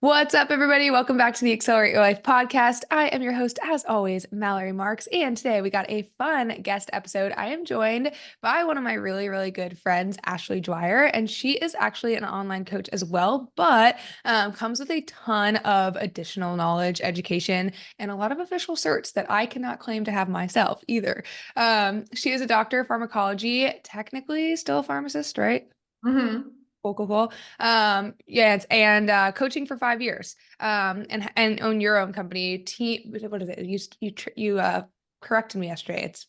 What's up, everybody? Welcome back to the Accelerate Your Life podcast. I am your host, as always, Mallory Marks. And today we got a fun guest episode. I am joined by one of my really, really good friends, Ashley Dwyer, and she is actually an online coach as well, but comes with a ton of additional knowledge, education, and a lot of official certs that I cannot claim to have myself either. She is a doctor of pharmacology, technically still a pharmacist, right? hmm Cool, cool, cool. And coaching for 5 years. And own your own company. Team, what is it? You corrected me yesterday. It's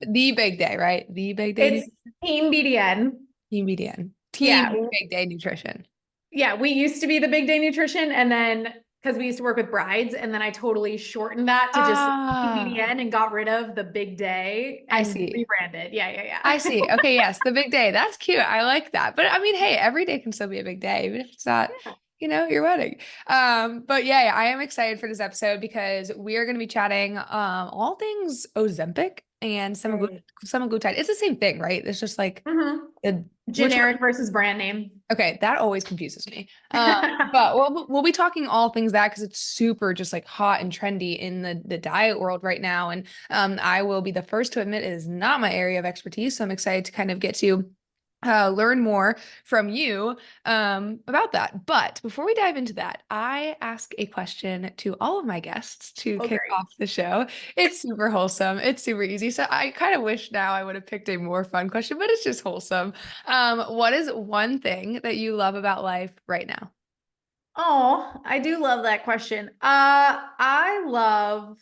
the big day, right? The big day, It's Team BDN. team BDN, team Yeah. big day nutrition. Yeah. We used to be the Big Day Nutrition. And then because we used to work with brides, and then I totally shortened that to just Team Ah, BDN and got rid of the big day I and see. rebranded. Yeah. I Yeah. see. Okay, yes, the big day. That's cute. I like that. But I mean, hey, every day can still be a big day, even if it's not, Yeah. your wedding. But yeah, I am excited for this episode because we are going to be chatting all things Ozempic and Right. semaglutide. It's the same thing, right? It's just like hmm the which one? Generic versus brand name. Okay, that always confuses me. But we'll be talking all things that because it's super just like hot and trendy in the diet world right now. And I will be the first to admit it is not my area of expertise. So I'm excited to kind of get to learn more from you about that. But before we dive into that, I ask a question to all of my guests to Oh, kick great. off the show. It's super wholesome. It's super easy. So I kind of wish now I would have picked a more fun question, but it's just wholesome. What is one thing that you love about life right now? Oh, I do love that question. I love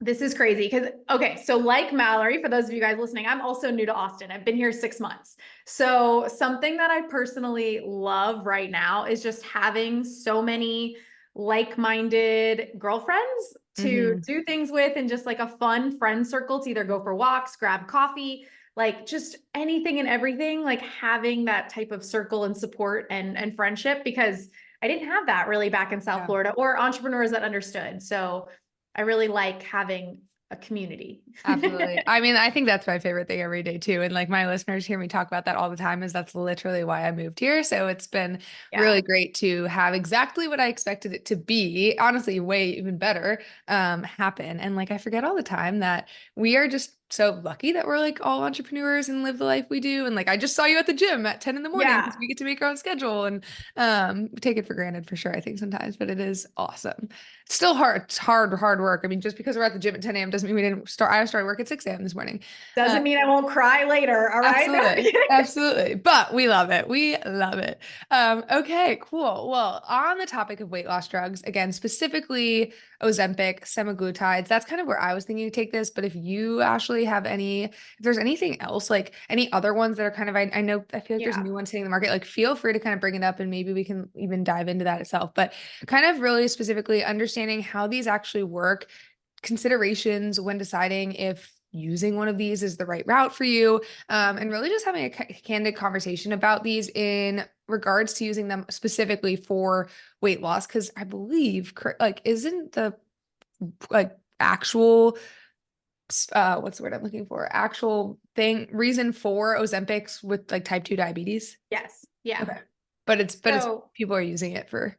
This is crazy because, okay, so like Mallory, for those of you guys listening, I'm also new to Austin. I've been here 6 months. So, something that I personally love right now is just having so many like minded girlfriends to Hmm. do things with and just like a fun friend circle to either go for walks, grab coffee, like just anything and everything, like having that type of circle and support and friendship because I didn't have that really back in South Yeah. Florida or entrepreneurs that understood. So, I really like having a community. Absolutely. I mean, I think that's my favorite thing every day too. And like my listeners hear me talk about that all the time is that's literally why I moved here. So it's been Yeah. really great to have exactly what I expected it to be, honestly, way even better, happen. And like I forget all the time that we are just so lucky that we're like all entrepreneurs and live the life we do. And like I just saw you at the gym at 10 in the morning because Yeah. we get to make our own schedule and we take it for granted for sure, I think sometimes, but it is awesome. It's still hard. It's hard work. I mean, just because we're at the gym at 10 a.m. doesn't mean we didn't start. I started work at 6 a.m. this morning. Uh, Doesn't mean I won't cry later. All right. No, I'm absolutely. kidding. Absolutely. But we love it. We love it. Okay, cool. Well, on the topic of weight loss drugs, again, specifically Ozempic, semaglutides, that's kind of where I was thinking to take this. But if you actually have if there's anything else, like any other ones that are kind of, I know, I feel like there's Yeah. new ones hitting the market, like feel free to kind of bring it up and maybe we can even dive into that itself. But kind of really specifically understanding how these actually work, considerations when deciding if using one of these is the right route for you, and really just having a candid conversation about these in regards to using them specifically for weight loss. Because I believe, like, isn't the like actual what's the word I'm looking for? Actual thing reason for Ozempics with like type 2 diabetes? Yes. Yeah. Okay. But it's So people are using it for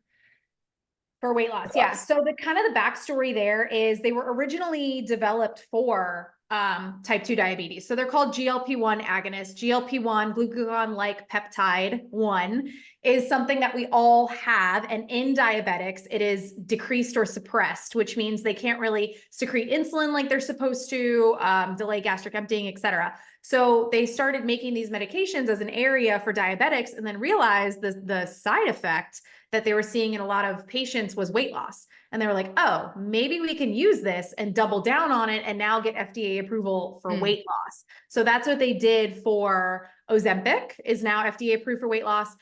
for weight weight loss, yeah. loss. So the kind of the backstory there is they were originally developed for type 2 diabetes. So they're called GLP-1 agonists. GLP-1, glucagon-like peptide 1, is something that we all have. And in diabetics, it is decreased or suppressed, which means they can't really secrete insulin like they're supposed to, delay gastric emptying, et cetera. So they started making these medications as an area for diabetics and then realized the side effect that they were seeing in a lot of patients was weight loss. And they were like, oh, maybe we can use this and double down on it and now get FDA approval for Mm. weight loss. So that's what they did for Ozempic, is now FDA approved for weight loss.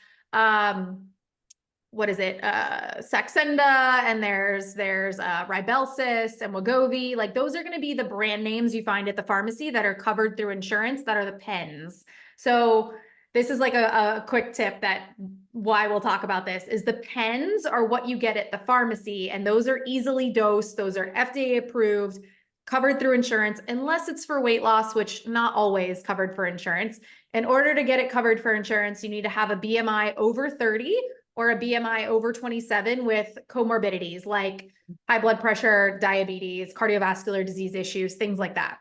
What is it? Saxenda, and there's Ribelsis and Wegovy. Like those are going to be the brand names you find at the pharmacy that are covered through insurance that are the pens. So this is like a quick tip that why we'll talk about this is the pens are what you get at the pharmacy, and those are easily dosed. Those are FDA approved, covered through insurance, unless it's for weight loss, which not always covered for insurance. In order to get it covered for insurance, you need to have a BMI over 30 or a BMI over 27 with comorbidities like high blood pressure, diabetes, cardiovascular disease issues, things like that.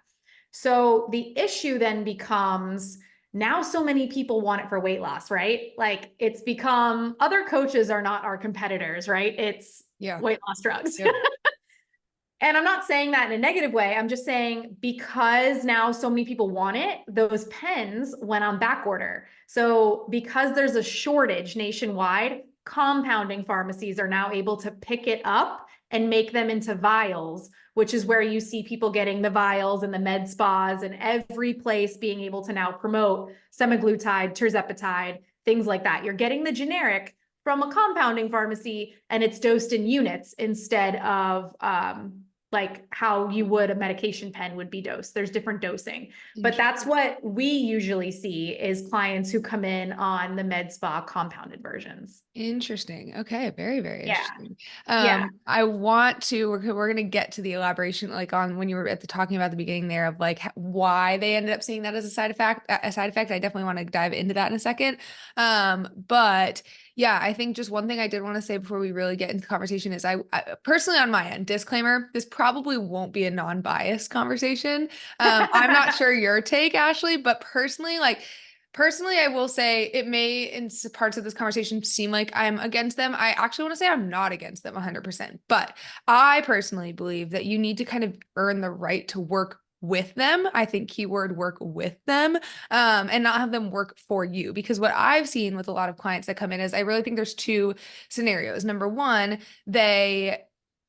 So the issue then becomes now so many people want it for weight loss, right? Like it's become other coaches are not our competitors, right? It's weight loss drugs. Yep. And I'm not saying that in a negative way. I'm just saying because now so many people want it, those pens went on back order. So because there's a shortage nationwide, compounding pharmacies are now able to pick it up and make them into vials, which is where you see people getting the vials and the med spas and every place being able to now promote semaglutide, tirzepatide, things like that. You're getting the generic from a compounding pharmacy and it's dosed in units instead of like how you would a medication pen would be dosed. There's different dosing, but that's what we usually see is clients who come in on the med spa compounded versions. Interesting. Okay. Very, very Yeah. interesting. Yeah. I want to, we're going to get to the elaboration, like on when you were talking about the beginning there of like why they ended up seeing that as a side effect. I definitely want to dive into that in a second. But yeah, I think just one thing I did want to say before we really get into the conversation is I personally on my end, disclaimer, this probably won't be a non-biased conversation. I'm not sure your take, Ashley, but personally, I will say it may in parts of this conversation seem like I'm against them. I actually want to say I'm not against them 100%, but I personally believe that you need to kind of earn the right to work with them. I think keyword work with them, and not have them work for you. Because what I've seen with a lot of clients that come in is I really think there's two scenarios. Number one, they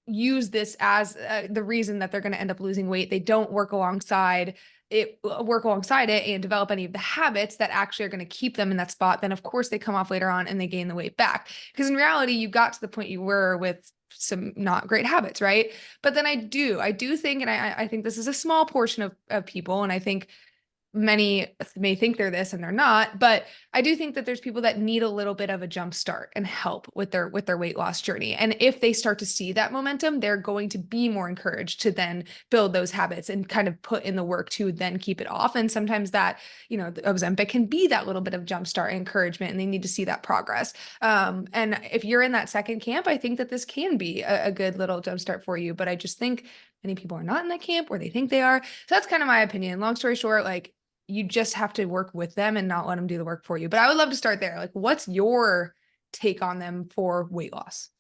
use this as the reason that they're going to end up losing weight. They don't work alongside it and develop any of the habits that actually are going to keep them in that spot. Then of course they come off later on and they gain the weight back. Because in reality, you got to the point you were with some not great habits, right? But then I do think, and I think this is a small portion of people, and I think many may think they're this and they're not, but I do think that there's people that need a little bit of a jump start and help with their weight loss journey. And if they start to see that momentum, they're going to be more encouraged to then build those habits and kind of put in the work to then keep it off. And sometimes that, the Ozempic can be that little bit of jump start encouragement, and they need to see that progress. And if you're in that second camp, I think that this can be a good little jump start for you. But I just think many people are not in that camp, or they think they are. So that's kind of my opinion. Long story short, like, you just have to work with them and not let them do the work for you. But I would love to start there. Like, what's your take on them for weight loss?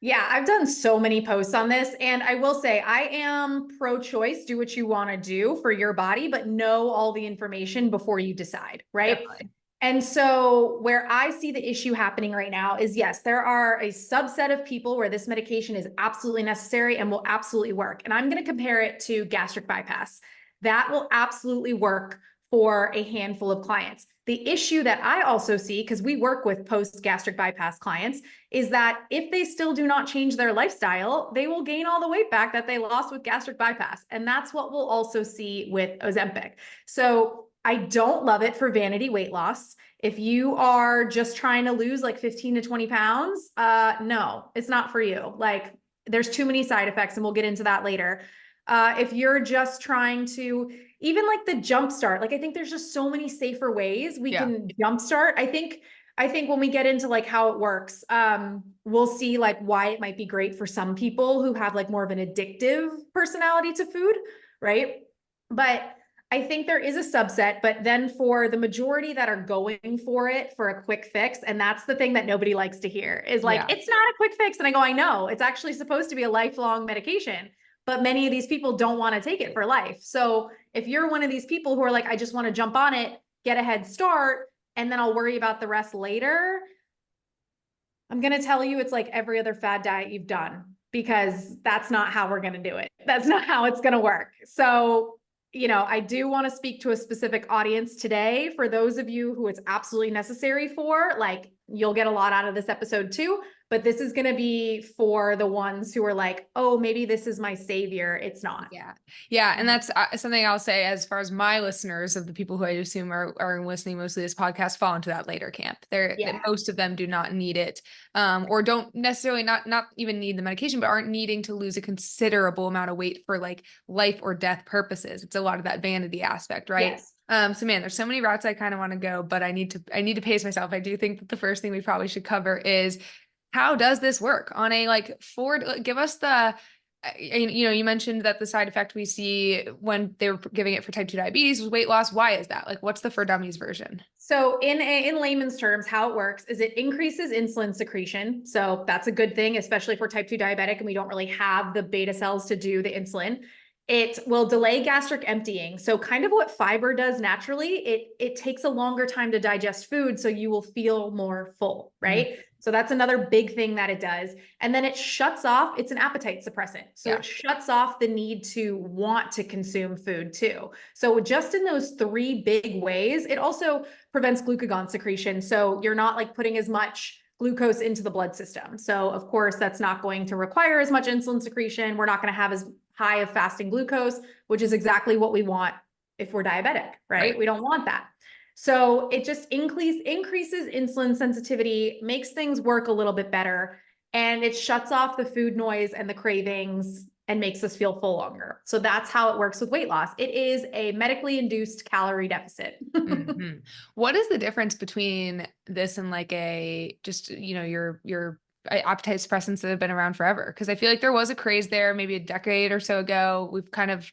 Yeah, I've done so many posts on this, and I will say I am pro-choice. Do what you want to do for your body, but know all the information before you decide, right? Definitely. And so where I see the issue happening right now is, yes, there are a subset of people where this medication is absolutely necessary and will absolutely work. And I'm going to compare it to gastric bypass. That will absolutely work for a handful of clients. The issue that I also see, because we work with post-gastric bypass clients, is that if they still do not change their lifestyle, they will gain all the weight back that they lost with gastric bypass. And that's what we'll also see with Ozempic. So I don't love it for vanity weight loss. If you are just trying to lose like 15 to 20 pounds, no, it's not for you. Like, there's too many side effects, and we'll get into that later. If you're just trying to, even like the jump start, like I think there's just so many safer ways we can jump start. I think when we get into like how it works, we'll see like why it might be great for some people who have like more of an addictive personality to food, right? But I think there is a subset, but then for the majority that are going for it for a quick fix, and that's the thing that nobody likes to hear, is like, it's not a quick fix. And I go, I know, it's actually supposed to be a lifelong medication. But many of these people don't want to take it for life. So if you're one of these people who are like, I just want to jump on it, get a head start, and then I'll worry about the rest later, I'm going to tell you it's like every other fad diet you've done, because that's not how we're going to do it. That's not how it's going to work. So, I do want to speak to a specific audience today. For those of you who it's absolutely necessary for, like, you'll get a lot out of this episode too. But this is going to be for the ones who are like, oh, maybe this is my savior. It's not. Yeah. Yeah. And that's something I'll say as far as my listeners, of the people who I assume are listening mostly to this podcast, fall into that later camp. Most of them do not need it, or don't necessarily not even need the medication, but aren't needing to lose a considerable amount of weight for like life or death purposes. It's a lot of that vanity aspect, right? Yes. So man, there's so many routes I kind of want to go, but I need to pace myself. I do think that the first thing we probably should cover is how does this work on a like forward, give us the, you mentioned that the side effect we see when they were giving it for type 2 diabetes was weight loss. Why is that? Like, what's the for dummies version? So in layman's terms, how it works is it increases insulin secretion. So that's a good thing, especially for type 2 diabetic and we don't really have the beta cells to do the insulin. It will delay gastric emptying. So kind of what fiber does naturally, it takes a longer time to digest food, so you will feel more full, right? Mm-hmm. So that's another big thing that it does. And then it shuts off, it's an appetite suppressant. So it shuts off the need to want to consume food too. So just in those three big ways, it also prevents glucagon secretion. So you're not like putting as much glucose into the blood system. So of course, that's not going to require as much insulin secretion. We're not going to have as high of fasting glucose, which is exactly what we want if we're diabetic, right? We don't want that. So it just increases insulin sensitivity, makes things work a little bit better, and it shuts off the food noise and the cravings and makes us feel full longer. So that's how it works with weight loss. It is a medically induced calorie deficit. Mm-hmm. What is the difference between this and like a just, your appetite suppressants that have been around forever? Because I feel like there was a craze there maybe a decade or so ago. We've kind of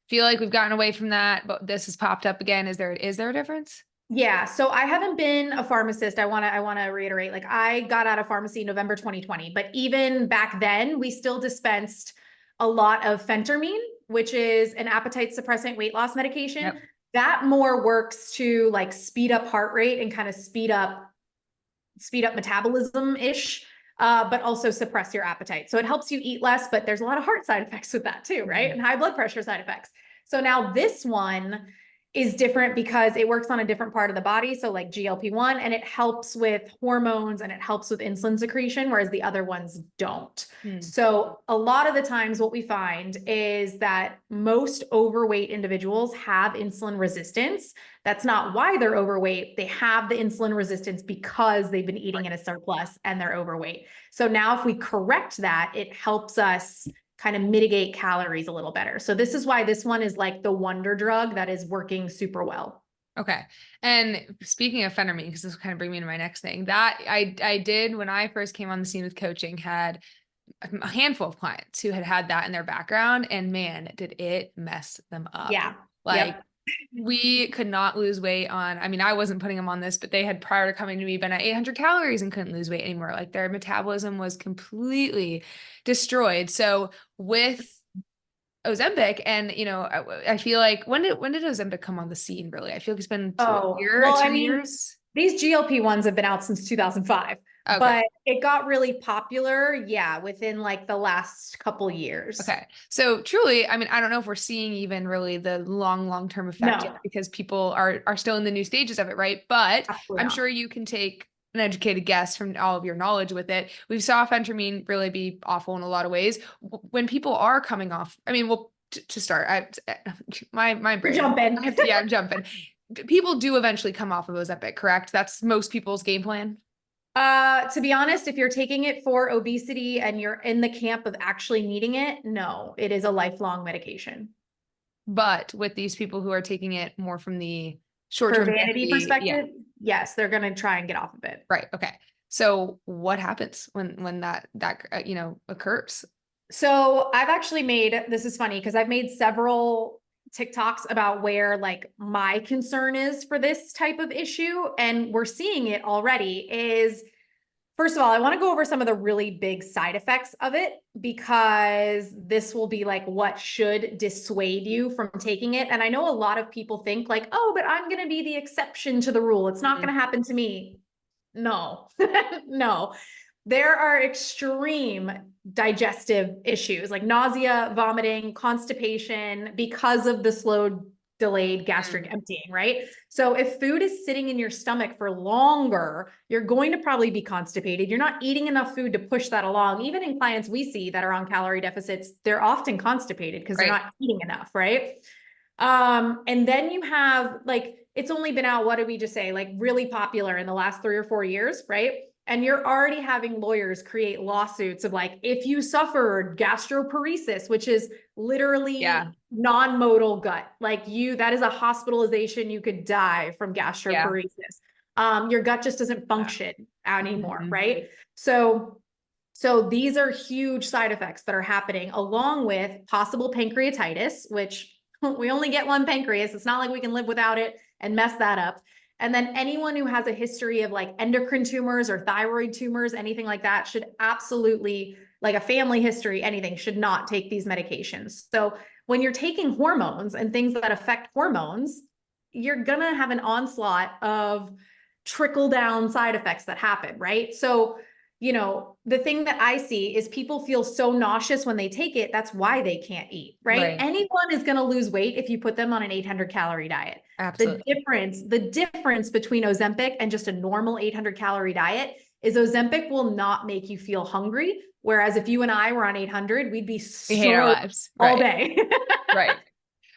feel like we've gotten away from that, but this has popped up again. Is there a difference? Yeah. So I haven't been a pharmacist. I want to reiterate, like I got out of pharmacy November 2020, but even back then we still dispensed a lot of phentermine, which is an appetite suppressant weight loss medication. Yep. That more works to like speed up heart rate and kind of speed up metabolism ish, but also suppress your appetite. So it helps you eat less, but there's a lot of heart side effects with that too, right? And high blood pressure side effects. So now this one is different because it works on a different part of the body. So like GLP-1, and it helps with hormones and it helps with insulin secretion, whereas the other ones don't. So a lot of the times what we find is that most overweight individuals have insulin resistance. That's not why they're overweight. They have the insulin resistance because they've been eating in a surplus and they're overweight. So now if we correct that, it helps us kind of mitigate calories a little better. So this is why this one is like the wonder drug that is working super well. Okay. And speaking of phentermine, because this will kind of bring me to my next thing, that I did when I first came on the scene with coaching, had a handful of clients who had that in their background, and man, did it mess them up. Yeah. Like we could not lose weight on, I mean, I wasn't putting them on this, but they had prior to coming to me been at 800 calories and couldn't lose weight anymore. Like their metabolism was completely destroyed. So with Ozempic, and I feel like when did Ozempic come on the scene really? I feel like it's been a year, well, 2 years. These GLP-1s have been out since 2005. Okay. But it got really popular, within like the last couple years. Okay. So truly, I mean, I don't know if we're seeing even really the long-term effect yet, because people are still in the new stages of it, right? But I'm sure you can take an educated guess from all of your knowledge with it. We saw phentermine really be awful in a lot of ways. When people are coming off, I mean, well, to start, my brain. You're jumping. I'm jumping. People do eventually come off of Ozempic, correct? That's most people's game plan. To be honest, if you're taking it for obesity and you're in the camp of actually needing it, no, it is a lifelong medication. But with these people who are taking it more from the short-term vanity perspective, yes, they're going to try and get off of it. Right. Okay. So what happens when that occurs? So I've actually this is funny because I've made several TikToks about where like my concern is for this type of issue, and we're seeing it already. Is first of all, I want to go over some of the really big side effects of it, because this will be like what should dissuade you from taking it. And I know a lot of people think like, oh, but I'm going to be the exception to the rule. It's not going to happen to me. No, no. There are extreme digestive issues like nausea, vomiting, constipation because of the slow, delayed gastric emptying, right? So if food is sitting in your stomach for longer, you're going to probably be constipated. You're not eating enough food to push that along. Even in clients we see that are on calorie deficits, they're often constipated because they're not eating enough, right? And then you have like, it's only been out, what did we just say? Like really popular in the last 3 or 4 years, right? And you're already having lawyers create lawsuits of like, if you suffered gastroparesis, which is Yeah. literally non-modal gut, like that is a hospitalization. You could die from Yeah. gastroparesis. Your gut just doesn't Yeah. function anymore, Mhm. right? So these are huge side effects that are happening along with possible pancreatitis, which we only get one pancreas. It's not like we can live without it and mess that up. And then anyone who has a history of like endocrine tumors or thyroid tumors, anything like that, should absolutely, like a family history, anything, should not take these medications. So when you're taking hormones and things that affect hormones, you're going to have an onslaught of trickle down side effects that happen, right? So, the thing that I see is people feel so nauseous when they take it. That's why they can't eat, right? Right. Anyone is going to lose weight if you put them on an 800-calorie diet. The Absolutely. difference, the difference between Ozempic and just a normal 800-calorie diet is Ozempic will not make you feel hungry. Whereas if you and I were on 800, we'd be We hate our starving lives. all Right. day. Right.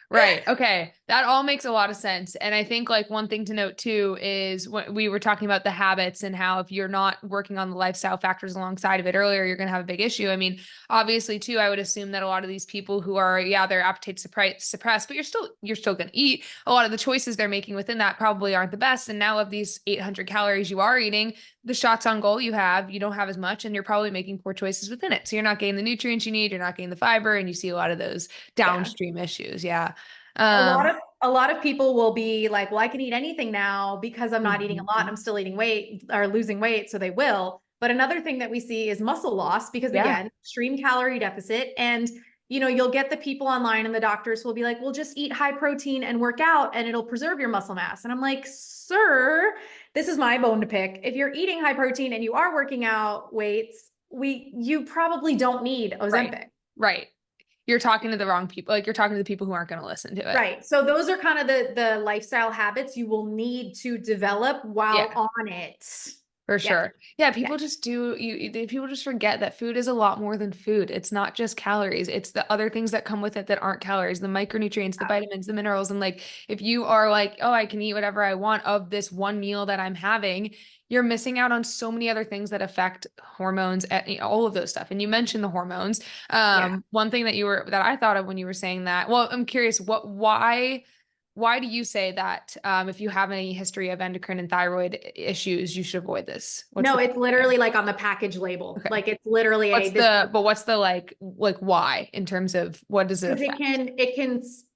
Right. Okay. That all makes a lot of sense. And I think like one thing to note too is when we were talking about the habits and how if you're not working on the lifestyle factors alongside of it earlier, you're going to have a big issue. I mean, obviously too, I would assume that a lot of these people who are, yeah, their appetite suppressed, but you're still going to eat. A lot of the choices they're making within that probably aren't the best. And now of these 800 calories you are eating, the shots on goal you don't have as much and you're probably making poor choices within it. So you're not getting the nutrients you need, you're not getting the fiber, and you see a lot of those Yeah. downstream issues. Yeah. a lot Um, of a lot of people will be like, well, I can eat anything now because I'm not eating a mhm. lot. I'm still eating weight or losing weight. So they will. But another thing that we see is muscle loss because Yeah, again, extreme calorie deficit. And you'll get the people online and the doctors will be like, well, just eat high protein and work out and it'll preserve your muscle mass. And I'm like, sir, this is my bone to pick. If you're eating high protein and you are working out weights, you probably don't need right. Ozempic. Right. You're talking to the wrong people. Like you're talking to the people who aren't going to listen to it. Right. So those are kind of the lifestyle habits you will need to develop while Yeah, on it. for Yeah. sure. Yeah, Yeah. people just forget that food is a lot more than food. It's not just calories. It's the other things that come with it that aren't calories, the micronutrients, the vitamins, the minerals. And like if you are like, oh, I can eat whatever I want of this one meal that I'm having, you're missing out on so many other things that affect hormones and all of those stuff. And you mentioned the hormones. Yeah. One thing that I thought of when you were saying that, well, I'm curious, why do you say that if you have any history of endocrine and thyroid issues, you should avoid this? What's No, the it's literally like on the package label. okay? Like it's literally What's the like why in terms of what does it because affect?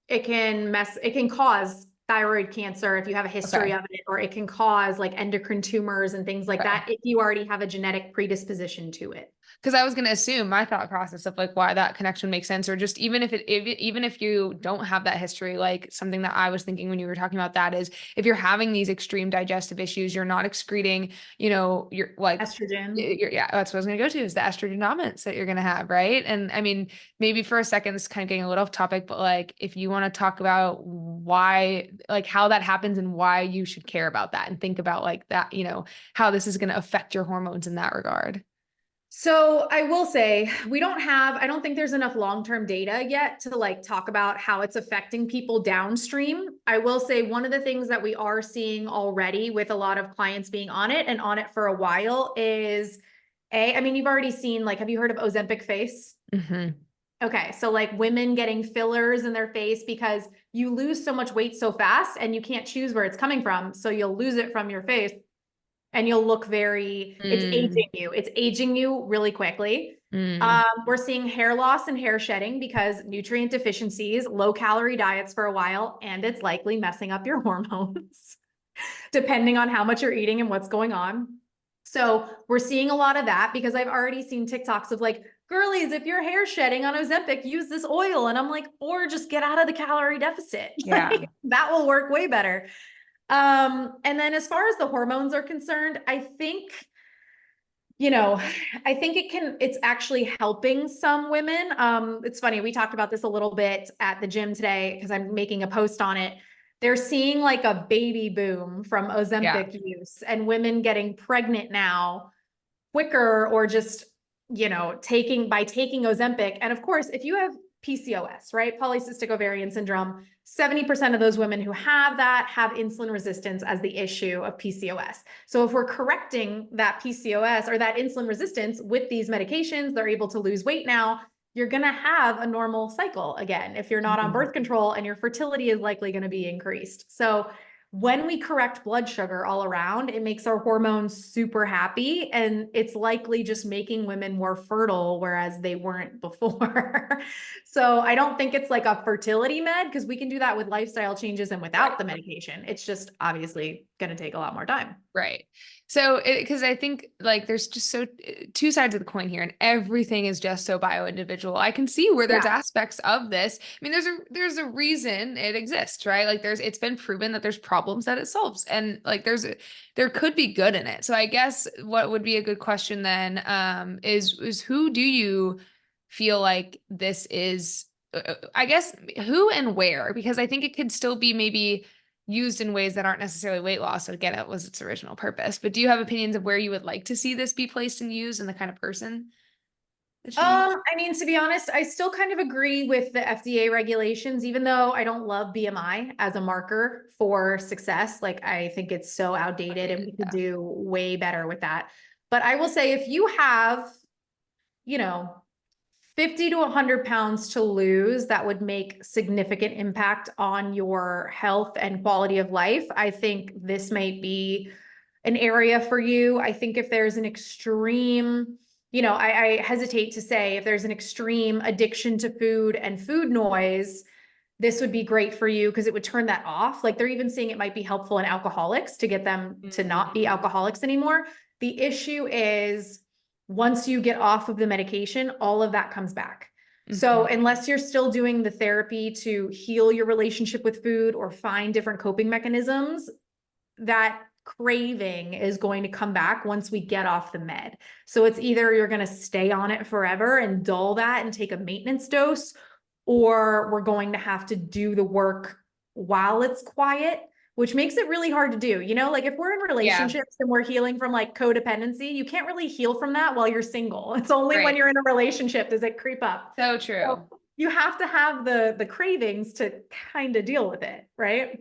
it can cause thyroid cancer if you have a history Okay. of it, or it can cause like endocrine tumors and things like Okay. that if you already have a genetic predisposition to it. Because I was going to assume my thought process of like why that connection makes sense, or just even if you don't have that history, like something that I was thinking when you were talking about that is if you're having these extreme digestive issues, you're not excreting, you're like, Estrogen. yeah, that's what I was going to go to is the estrogen dominance that you're going to have, right? And I mean, maybe for a second, this is kind of getting a little off topic, but like if you want to talk about why, like how that happens and why you should care about that and think about like that, how this is going to affect your hormones in that regard. So I will say I don't think there's enough long-term data yet to like talk about how it's affecting people downstream. I will say one of the things that we are seeing already with a lot of clients being on it and on it for a while is I mean, you've already seen, like, have you heard of Ozempic face? Mm-hmm. Okay. So like women getting fillers in their face because you lose so much weight so fast and you can't choose where it's coming from. So you'll lose it from your face and you'll look Mm, it's aging you really quickly. mm. We're seeing hair loss and hair shedding because nutrient deficiencies, low calorie diets for a while, and it's likely messing up your hormones depending on how much you're eating and what's going on. So we're seeing a lot of that because I've already seen TikToks of like, girlies, if your hair's shedding on Ozempic, use this oil. And I'm like, or just get out of the calorie deficit. Yeah. That will work way better. And then as far as the hormones are concerned, I think it's actually helping some women. It's funny, we talked about this a little bit at the gym today because I'm making a post on it. They're seeing like a baby boom from Yeah. Ozempic use and women getting pregnant now quicker or just, taking Ozempic. And of course, if you have PCOS, right? Polycystic ovarian syndrome. 70% of those women who have that have insulin resistance as the issue of PCOS. So if we're correcting that PCOS or that insulin resistance with these medications, they're able to lose weight now. You're going to have a normal cycle again if you're not on birth control, and your fertility is likely going to be increased. So when we correct blood sugar all around, it makes our hormones super happy, and it's likely just making women more fertile, whereas they weren't before. So I don't think it's like a fertility med, because we can do that with lifestyle changes and without the medication. It's just obviously going to take a lot more time. Right. So, because I think like there's just so two sides of the coin here, and everything is just so bio individual. I can see where there's aspects of this. I mean, there's a reason it exists, right? Like it's been proven that there's problems that it solves, and like there could be good in it. So I guess what would be a good question then is who do you feel like this is? I guess who and where, because I think it could still be maybe used in ways that aren't necessarily weight loss. So again, it was its original purpose. But do you have opinions of where you would like to see this be placed and used, and the kind of person that should be? I mean, to be honest, I still kind of agree with the FDA regulations, even though I don't love BMI as a marker for success. Like, I think it's so outdated and we could do way better with that. But I will say, if you have, 50 to 100 pounds to lose, that would make significant impact on your health and quality of life, I think this might be an area for you. I think if there's an extreme, I hesitate to say, if there's an extreme addiction to food and food noise, this would be great for you, because it would turn that off. Like, they're even saying it might be helpful in alcoholics to get them to not be alcoholics anymore. The issue is, once you get off of the medication, all of that comes back. So unless you're still doing the therapy to heal your relationship with food or find different coping mechanisms, that craving is going to come back once we get off the med. So it's either you're going to stay on it forever and dull that and take a maintenance dose, or we're going to have to do the work while it's quiet, which makes it really hard to do. Like, if we're in relationships and we're healing from like codependency, you can't really heal from that while you're single. It's only when you're in a relationship does it creep up. So true. So you have to have the cravings to kind of deal with it, right?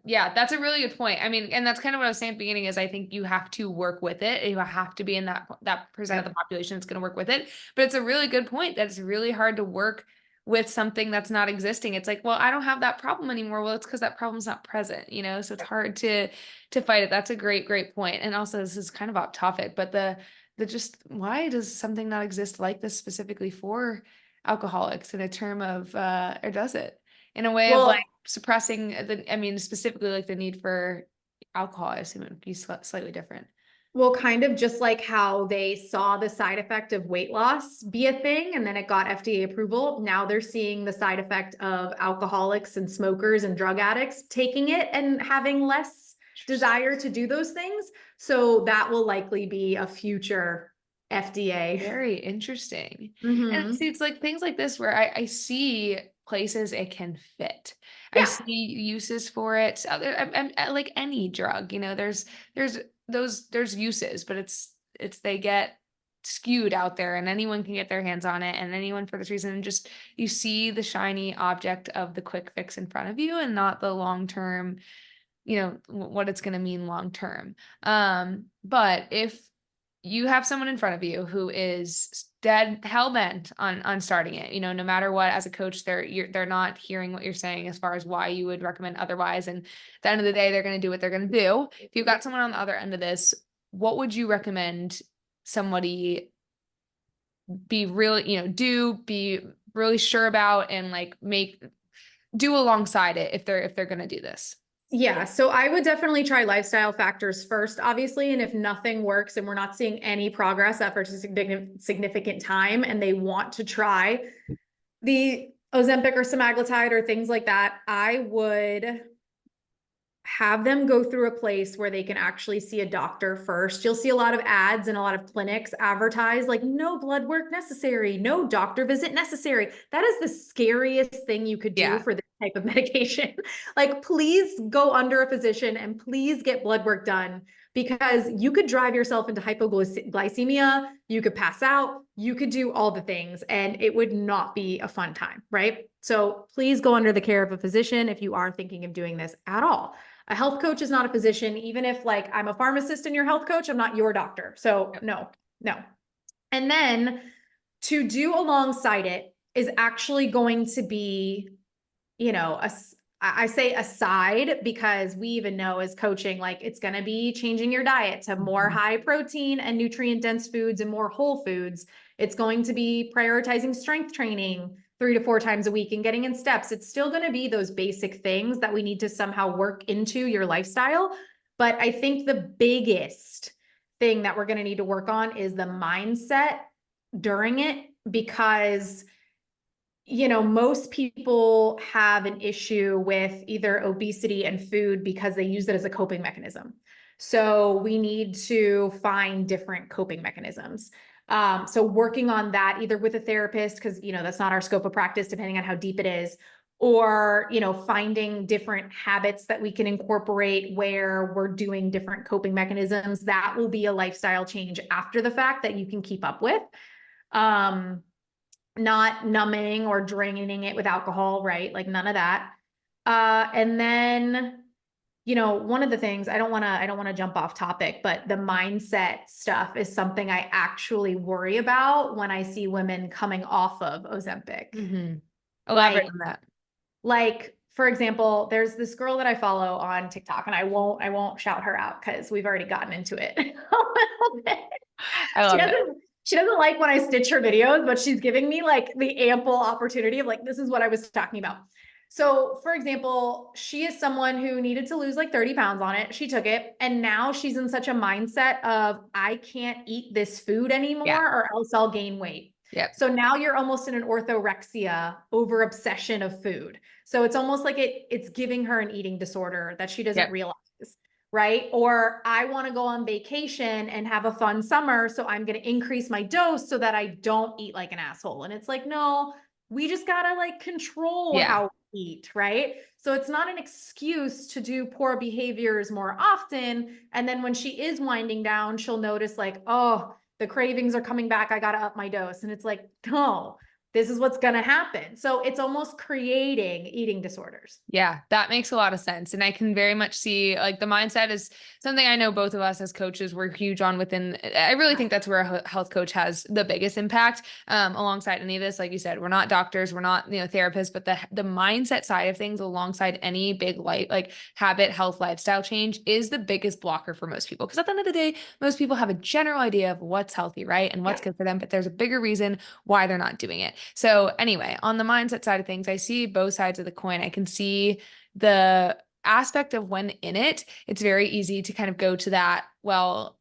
Yeah, that's a really good point. I mean, and that's kind of what I was saying at the beginning, is I think you have to work with it. You have to be in that percent of the population that's going to work with it. But it's a really good point that it's really hard to work with something that's not existing. It's like, well, I don't have that problem anymore. Well, it's because that problem's not present, so it's hard to fight it. That's a great point. And also, this is kind of off topic, but the just, why does something not exist like this specifically for alcoholics in a term of or does it in a way of like suppressing specifically like the need for alcohol? I assume it would be slightly different. Well, kind of just like how they saw the side effect of weight loss be a thing, and then it got FDA approval. Now they're seeing the side effect of alcoholics and smokers and drug addicts taking it and having less desire to do those things. So that will likely be a future FDA. Very interesting. And see, it's like things like this where I see places it can fit. I see uses for it. Like any drug, there's uses, but it's they get skewed out there, and anyone can get their hands on it, and anyone for this reason. Just, you see the shiny object of the quick fix in front of you, and not the long term, what it's going to mean long term. But if you have someone in front of you who is dead hell bent on starting it, no matter what, as a coach, they're not hearing what you're saying as far as why you would recommend otherwise. And at the end of the day, they're going to do what they're going to do. If you've got someone on the other end of this, what would you recommend somebody be really, be really sure about, and like do alongside it if they're going to do this? Yeah, so I would definitely try lifestyle factors first, obviously. And if nothing works and we're not seeing any progress after a significant time, and they want to try the Ozempic or semaglutide or things like that, I would have them go through a place where they can actually see a doctor first. You'll see a lot of ads and a lot of clinics advertise like, no blood work necessary, no doctor visit necessary. That is the scariest thing you could do for this type of medication. Like, please go under a physician and please get blood work done, because you could drive yourself into hypoglycemia, you could pass out, you could do all the things, and it would not be a fun time, right? So please go under the care of a physician if you are thinking of doing this at all. A health coach is not a physician. Even if like I'm a pharmacist and your health coach, I'm not your doctor. So no, no. And then to do alongside it is actually going to be, you know, I say aside because we even know as coaching, like it's going to be changing your diet to more high protein and nutrient dense foods and more whole foods. It's going to be prioritizing strength training 3 to 4 times a week and getting in steps. It's still going to be those basic things that we need to somehow work into your lifestyle. But I think the biggest thing that we're going to need to work on is the mindset during it, because most people have an issue with either obesity and food because they use it as a coping mechanism. So we need to find different coping mechanisms. So working on that either with a therapist, because that's not our scope of practice, depending on how deep it is, or finding different habits that we can incorporate where we're doing different coping mechanisms. That will be a lifestyle change after the fact that you can keep up with. Not numbing or draining it with alcohol, right? Like none of that. And then, one of the things, I don't want to jump off topic, but the mindset stuff is something I actually worry about when I see women coming off of Ozempic. Elaborate on that. Like, for example, there's this girl that I follow on TikTok, and I won't shout her out because we've already gotten into it a little bit. I love it. She doesn't like when I stitch her videos, but she's giving me like the ample opportunity of like, this is what I was talking about. So for example, she is someone who needed to lose like 30 pounds on it. She took it. And now she's in such a mindset of, I can't eat this food anymore or else I'll gain weight. Yep. So now you're almost in an orthorexia over obsession of food. So it's almost like it's giving her an eating disorder that she doesn't realize. Right? Or I want to go on vacation and have a fun summer, so I'm going to increase my dose so that I don't eat like an asshole. And it's like, no, we just got to like control how we eat, right? So it's not an excuse to do poor behaviors more often. And then when she is winding down, she'll notice like, oh, the cravings are coming back. I got to up my dose. And it's like, no, this is what's going to happen. So it's almost creating eating disorders. Yeah, that makes a lot of sense. And I can very much see like the mindset is something I know both of us as coaches were huge on within. I really think that's where a health coach has the biggest impact alongside any of this. Like you said, we're not doctors, we're not, therapists, but the mindset side of things alongside any big life, like habit, health, lifestyle change is the biggest blocker for most people. Because at the end of the day, most people have a general idea of what's healthy, right? And what's good for them, but there's a bigger reason why they're not doing it. So anyway, on the mindset side of things, I see both sides of the coin. I can see the aspect of when in it, it's very easy to kind of go to that, well,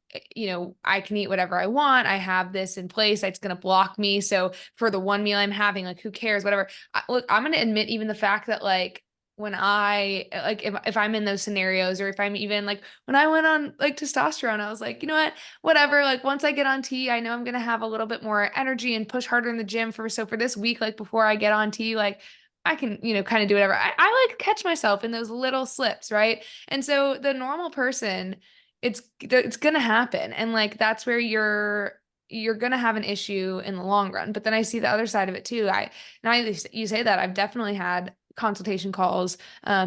I can eat whatever I want. I have this in place. It's going to block me. So for the one meal I'm having, like, who cares, whatever. Look, I'm going to admit even the fact that like, when I like, if I'm in those scenarios, or if I'm even like, when I went on like testosterone, I was like, you know what, whatever. Like once I get on T, I know I'm going to have a little bit more energy and push harder in the gym so for this week, like before I get on T, like I can, kind of do whatever. I like catch myself in those little slips. Right. And so the normal person, it's going to happen. And like, that's where you're going to have an issue in the long run. But then I see the other side of it too. Now you say that, I've definitely had consultation calls,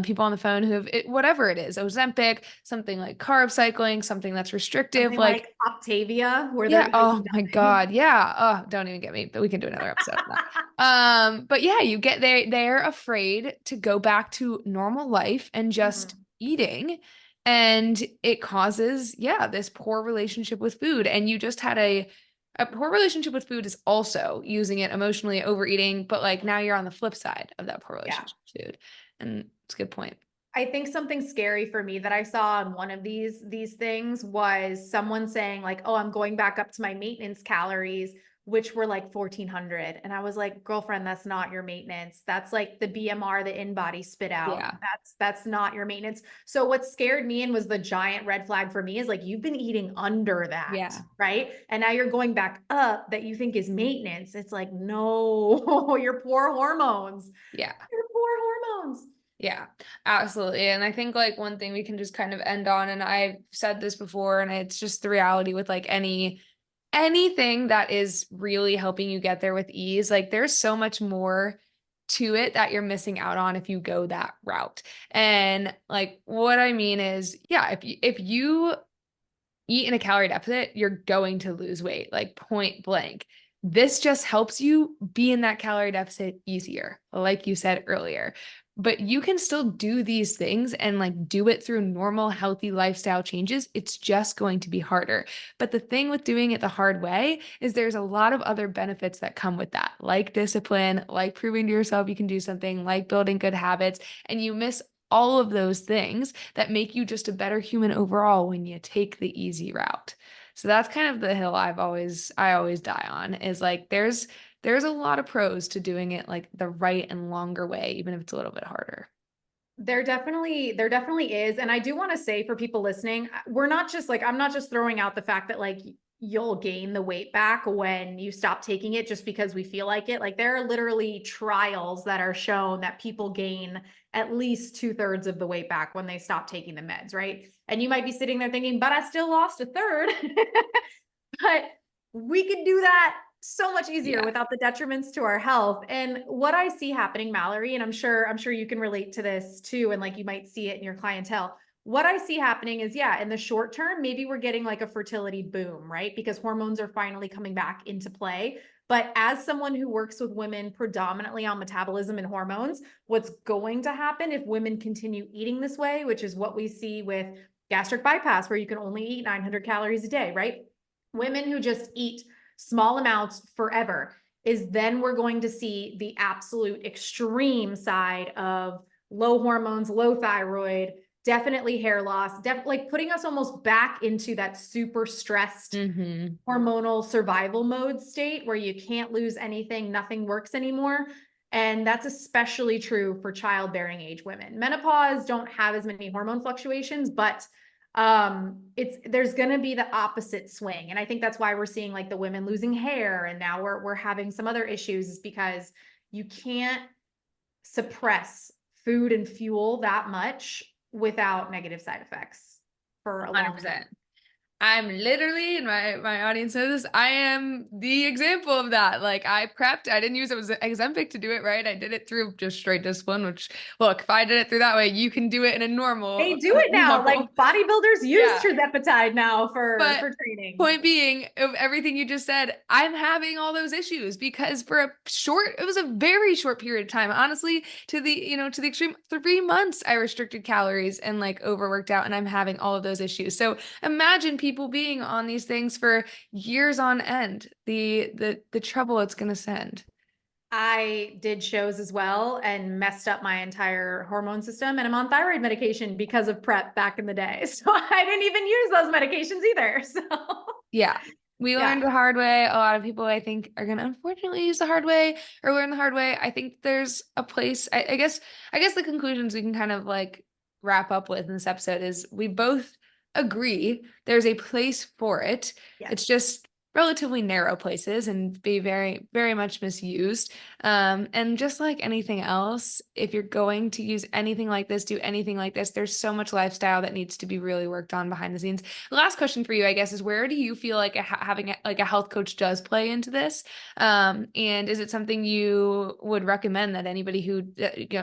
people on the phone who have whatever it is, Ozempic, something like carb cycling, something that's restrictive, something like Octavia, where yeah. they're Oh my God. Yeah. Oh, don't even get me, but we can do another episode on that. But yeah, you get they're afraid to go back to normal life and just eating. And it causes, this poor relationship with food. And you just had a poor relationship with food is also using it emotionally, overeating, but like now you're on the flip side of that poor relationship with food. And it's a good point. I think something scary for me that I saw on one of these things was someone saying like, oh, I'm going back up to my maintenance calories, which were like 1400. And I was like, girlfriend, that's not your maintenance. That's like the BMR, the in-body spit out. Yeah. That's not your maintenance. So what scared me and was the giant red flag for me is like, you've been eating under that, right? And now you're going back up that you think is maintenance. It's like, no, your poor hormones. Yeah. Your poor hormones. Yeah, absolutely. And I think like one thing we can just kind of end on, and I've said this before, and it's just the reality with like anything that is really helping you get there with ease, like there's so much more to it that you're missing out on if you go that route. And like what I mean is, yeah, if you eat in a calorie deficit, you're going to lose weight, like point blank. This just helps you be in that calorie deficit easier, like you said earlier. But you can still do these things and like do it through normal, healthy lifestyle changes. It's just going to be harder. But the thing with doing it the hard way is there's a lot of other benefits that come with that, like discipline, like proving to yourself you can do something, like building good habits. And you miss all of those things that make you just a better human overall when you take the easy route. So that's kind of the hill I always die on is like there's a lot of pros to doing it like the right and longer way, even if it's a little bit harder. There definitely is. And I do want to say for people listening, we're not just like, I'm not just throwing out the fact that like you'll gain the weight back when you stop taking it just because we feel like it. Like there are literally trials that are shown that people gain at least 2/3 of the weight back when they stop taking the meds, right? And you might be sitting there thinking, but I still lost a third. But we could do that so much easier Yeah. without the detriments to our health. And what I see happening, Mallory, and I'm sure you can relate to this too, and like you might see it in your clientele. What I see happening is, yeah, in the short term, maybe we're getting like a fertility boom, right? Because hormones are finally coming back into play. But as someone who works with women predominantly on metabolism and hormones, what's going to happen if women continue eating this way, which is what we see with gastric bypass, where you can only eat 900 calories a day, right? Women who just eat small amounts forever is then we're going to see the absolute extreme side of low hormones, low thyroid, definitely hair loss, like putting us almost back into that super stressed Mm-hmm. hormonal survival mode state where you can't lose anything, nothing works anymore. And that's especially true for childbearing age women. Menopause don't have as many hormone fluctuations, but it's there's going to be the opposite swing. And I think that's why we're seeing like the women losing hair and now we're having some other issues is because you can't suppress food and fuel that much without negative side effects for a long time. 100%. I'm literally, and my audience knows this, I am the example of that. Like I prepped, I didn't use it was Ozempic to do it, right? I did it through just straight discipline, which look, if I did it through that way, you can do it in a They normal do it now. Like level. bodybuilders use Yeah. tirzepatide now But for training. point being, of everything you just said, I'm having all those issues because for it was a very short period of time. Honestly, to the extreme, 3 months I restricted calories and like overworked out, and I'm having all of those issues. So imagine people being on these things for years on end, the trouble it's gonna send. I did shows as well and messed up my entire hormone system. And I'm on thyroid medication because of prep back in the day. So I didn't even use those medications either. So Yeah. We yeah. learned the hard way. A lot of people, I think, are gonna unfortunately use the hard way or learn the hard way. I think there's a place. I guess the conclusions we can kind of like wrap up with in this episode is we both agree there's a place for it. Yes. It's just relatively narrow places and be very, very much misused. And just like anything else, if you're going to use anything like this, do anything like this, there's so much lifestyle that needs to be really worked on behind the scenes. The last question for you, I guess, is where do you feel like having like a health coach does play into this? And is it something you would recommend that anybody who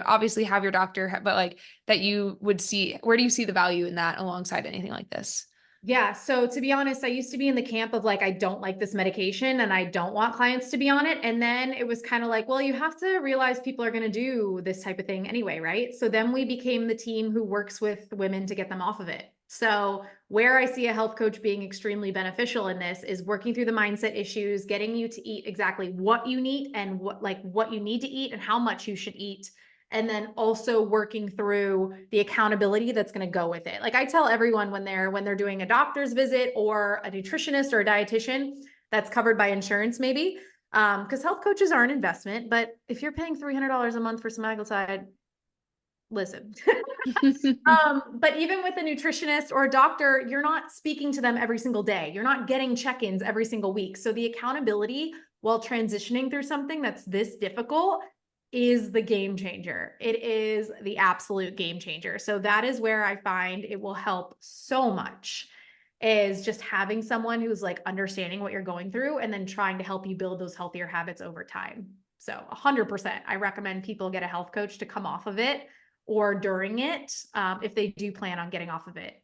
obviously have your doctor, but like that you would see, where do you see the value in that alongside anything like this? Yeah. So to be honest, I used to be in the camp of like, I don't like this medication and I don't want clients to be on it. And then it was kind of like, well, you have to realize people are going to do this type of thing anyway, right? So then we became the team who works with women to get them off of it. So where I see a health coach being extremely beneficial in this is working through the mindset issues, getting you to eat exactly what you need and what you need to eat and how much you should eat, and then also working through the accountability that's going to go with it. Like I tell everyone when they're doing a doctor's visit or a nutritionist or a dietitian that's covered by insurance, maybe, because health coaches are an investment. But if you're paying $300 a month for semaglutide, listen. But even with a nutritionist or a doctor, you're not speaking to them every single day. You're not getting check-ins every single week. So the accountability while transitioning through something that's this difficult is the game changer. It is the absolute game changer. So that is where I find it will help so much, is just having someone who's like understanding what you're going through and then trying to help you build those healthier habits over time. So 100%, I recommend people get a health coach to come off of it or during it, if they do plan on getting off of it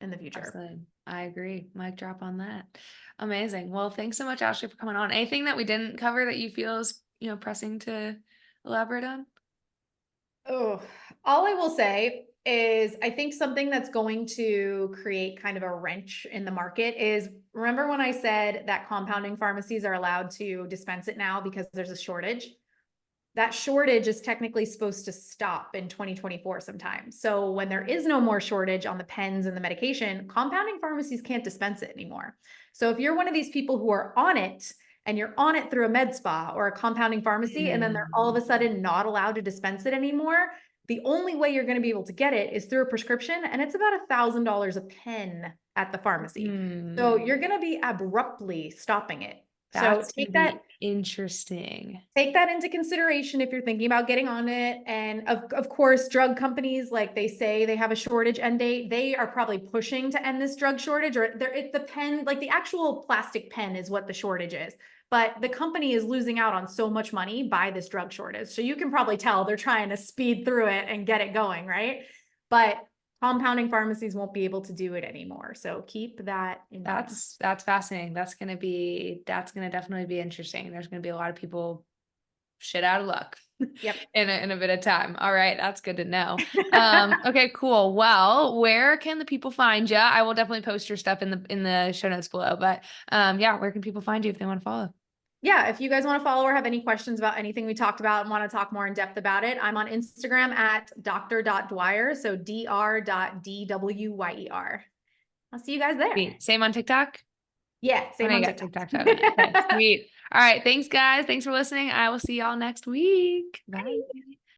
in the future. Absolutely. I agree. Mic drop on that. Amazing. Well, thanks so much, Ashley, for coming on. Anything that we didn't cover that you feel is, pressing to elaborate on? Oh, all I will say is I think something that's going to create kind of a wrench in the market is, remember when I said that compounding pharmacies are allowed to dispense it now because there's a shortage? That shortage is technically supposed to stop in 2024 sometime. So when there is no more shortage on the pens and the medication, compounding pharmacies can't dispense it anymore. So if you're one of these people who are on it and you're on it through a med spa or a compounding pharmacy, and then they're all of a sudden not allowed to dispense it anymore, the only way you're going to be able to get it is through a prescription, and it's about $1,000 a pen at the pharmacy. So you're going to be abruptly stopping it. So That's going to be interesting. take that into consideration if you're thinking about getting on it. And of course, drug companies, like they say they have a shortage end date, they are probably pushing to end this drug shortage, or the pen, like the actual plastic pen is what the shortage is. But the company is losing out on so much money by this drug shortage. So you can probably tell they're trying to speed through it and get it going, right? But compounding pharmacies won't be able to do it anymore. So keep that in mind. That's fascinating. That's going to definitely be interesting. There's going to be a lot of people shit out of luck. Yep. in a bit of time. All right. That's good to know. Okay, cool. Well, where can the people find you? I will definitely post your stuff in the show notes below, but yeah, where can people find you if they want to follow? Yeah, if you guys want to follow or have any questions about anything we talked about and want to talk more in depth about it, I'm on Instagram at dr.dwyer. So dr.dwyer. I'll see you guys there. Sweet. Same on TikTok? Yeah, same on got TikTok. Okay, sweet. All right. Thanks, guys. Thanks for listening. I will see y'all next week. Bye.